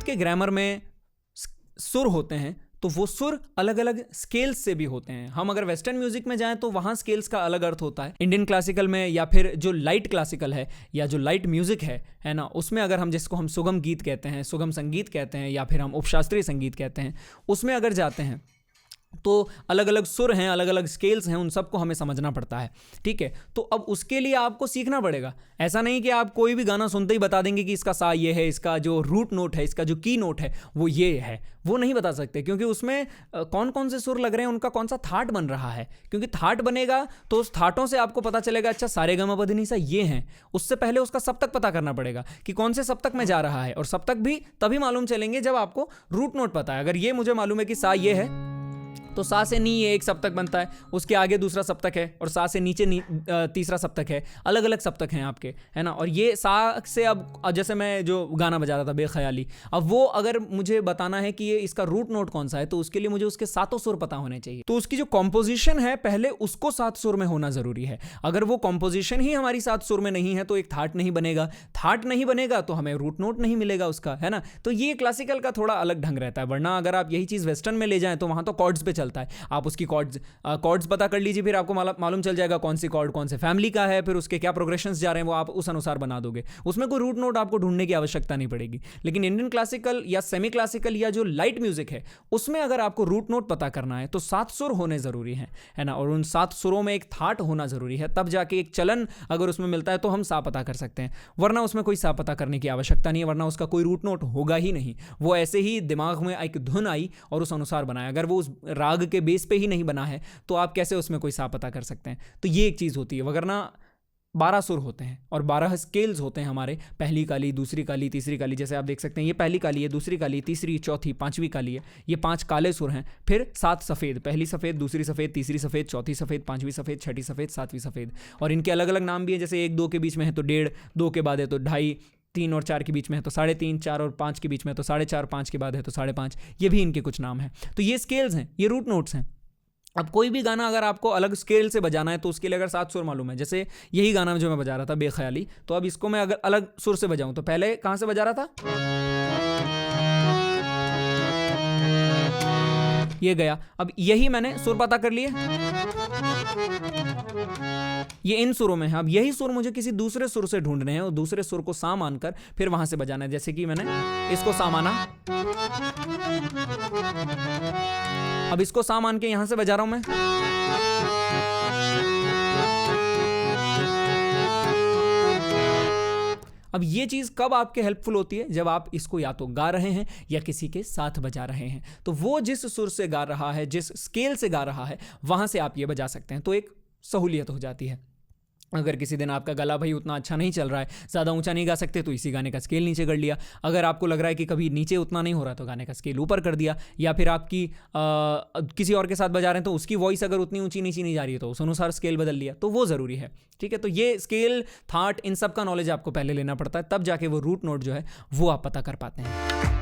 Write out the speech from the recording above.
के ग्रामर में सुर होते हैं तो वो सुर अलग अलग स्केल्स से भी होते हैं। हम अगर वेस्टर्न म्यूजिक में जाएं तो वहाँ स्केल्स का अलग अर्थ होता है। इंडियन क्लासिकल में या फिर जो लाइट क्लासिकल है या जो लाइट म्यूजिक है ना, उसमें अगर हम जिसको हम सुगम गीत कहते हैं, सुगम संगीत कहते हैं या फिर हम उपशास्त्रीय संगीत कहते हैं, उसमें अगर जाते हैं तो अलग अलग सुर हैं, अलग अलग स्केल्स हैं, उन सबको हमें समझना पड़ता है। ठीक है, तो अब उसके लिए आपको सीखना पड़ेगा। ऐसा नहीं कि आप कोई भी गाना सुनते ही बता देंगे कि इसका सा ये है, इसका जो रूट नोट है, इसका जो की नोट है वो ये है, वो नहीं बता सकते, क्योंकि उसमें कौन कौन से सुर लग रहे हैं, उनका कौन सा थाट बन रहा है। क्योंकि थाट बनेगा तो उस थाटों से आपको पता चलेगा अच्छा सारे गमा पधनी सा ये हैं। उससे पहले उसका सप्तक पता करना पड़ेगा कि कौन से सप्तक में जा रहा है, और सप्तक भी तभी मालूम चलेंगे जब आपको रूट नोट पता है। अगर ये मुझे मालूम है कि सा ये है तो सा से नी ये एक सप्तक बनता है, उसके आगे दूसरा सप्तक है, और सा से नीचे तीसरा सप्तक है, अलग अलग सप्तक हैं आपके, है ना। और ये सा से अब जैसे मैं जो गाना बजा रहा था बेख्याली, अब वो अगर मुझे बताना है कि ये इसका रूट नोट कौन सा है तो उसके लिए मुझे उसके सातों सुर पता होने चाहिए। तो उसकी जो कॉम्पोजिशन है पहले उसको 7 सुर में होना जरूरी है। अगर वो कॉम्पोजिशन ही हमारी 7 सुर में नहीं है तो एक थाट नहीं बनेगा, थाट नहीं बनेगा तो हमें रूट नोट नहीं मिलेगा उसका, है ना। तो ये क्लासिकल का थोड़ा अलग ढंग रहता है। वरना अगर आप यही चीज़ वेस्टर्न में ले जाएं तो वहाँ तो कॉर्ड्स पे चलता है, आप उसकी कॉर्ड्स पता कर लीजिए, फिर आपको मालूम चल जाएगा कौन सी कॉर्ड कौन से फैमिली का है, फिर उसके क्या प्रोग्रेशंस जा रहे हैं वो आप उस अनुसार बना दोगे। उसमें कोई रूट नोट आपको ढूंढने की आवश्यकता नहीं पड़ेगी। लेकिन इंडियन क्लासिकल या सेमी क्लासिकल या जो लाइट म्यूजिक है उसमें अगर आपको रूट नोट पता करना है तो 7 सुर होने जरूरी है ना। और उन 7 सुरों में एक थाट होना जरूरी है, तब जाके एक चलन अगर उसमें मिलता है तो हम सा पता कर सकते हैं। वरना उसमें कोई सा पता करने की आवश्यकता नहीं है, वरना उसका कोई रूट नोट होगा ही नहीं। वो ऐसे ही दिमाग में एक धुन आई और उस अनुसार बनाया, अगर वो उस राग के बेस पे ही नहीं बना है तो आप कैसे उसमें कोई सा पता कर सकते हैं। तो ये एक चीज़ होती है। वगरना 12 सुर होते हैं और 12 स्केल्स होते हैं हमारे, पहली काली, दूसरी काली, तीसरी काली। जैसे आप देख सकते हैं ये पहली काली है, दूसरी काली, तीसरी, चौथी, पांचवी काली है। ये 5 काले सुर हैं। फिर 7 सफ़ेद, पहली सफ़ेद, दूसरी सफ़ेद, तीसरी सफ़ेद, चौथी सफ़ेद, पांचवी सफ़ेद, छठी सफ़ेद, सातवीं सफ़ेद। और इनके अलग अलग नाम भी हैं, जैसे 1 2 के बीच में है तो 1.5, 2 के बाद है तो 2.5, 3 और 4 के बीच में है तो 3.5, 4 और 5 के बीच में है तो 4.5, 5 के बाद है तो 5.5। ये भी इनके कुछ नाम हैं। तो ये स्केल्स हैं, ये रूट नोट्स हैं। अब कोई भी गाना अगर आपको अलग स्केल से बजाना है तो उसके लिए अगर 7 सुर मालूम है, जैसे यही गाना जो मैं बजा रहा था बेख्याली, तो अब इसको मैं अगर अलग सुर से बजाऊं तो पहले कहाँ से बजा रहा था, ये गया। अब यही मैंने सुर पता कर लिए, ये इन सुरों में है। अब यही सुर मुझे किसी दूसरे सुर से ढूंढने हैं और दूसरे सुर को सा मानकर फिर वहां से बजाना है। जैसे कि मैंने इसको सा माना, अब इसको सा मान के यहां से बजा रहा हूं मैं। अब ये चीज़ कब आपके हेल्पफुल होती है, जब आप इसको या तो गा रहे हैं या किसी के साथ बजा रहे हैं। तो वो जिस सुर से गा रहा है, जिस स्केल से गा रहा है, वहां से आप ये बजा सकते हैं, तो एक सहूलियत हो जाती है। अगर किसी दिन आपका गला भाई उतना अच्छा नहीं चल रहा है, ज़्यादा ऊंचा नहीं गा सकते, तो इसी गाने का स्केल नीचे कर लिया। अगर आपको लग रहा है कि कभी नीचे उतना नहीं हो रहा तो गाने का स्केल ऊपर कर दिया। या फिर आपकी किसी और के साथ बजा रहे हैं तो उसकी वॉइस अगर उतनी ऊंची नीचे नहीं जा रही है तो उस अनुसार स्केल बदल लिया, तो वो ज़रूरी है। ठीक है, तो ये स्केल, थाट, इन सब का नॉलेज आपको पहले लेना पड़ता है, तब जाके वो रूट नोट जो है वो आप पता कर पाते हैं।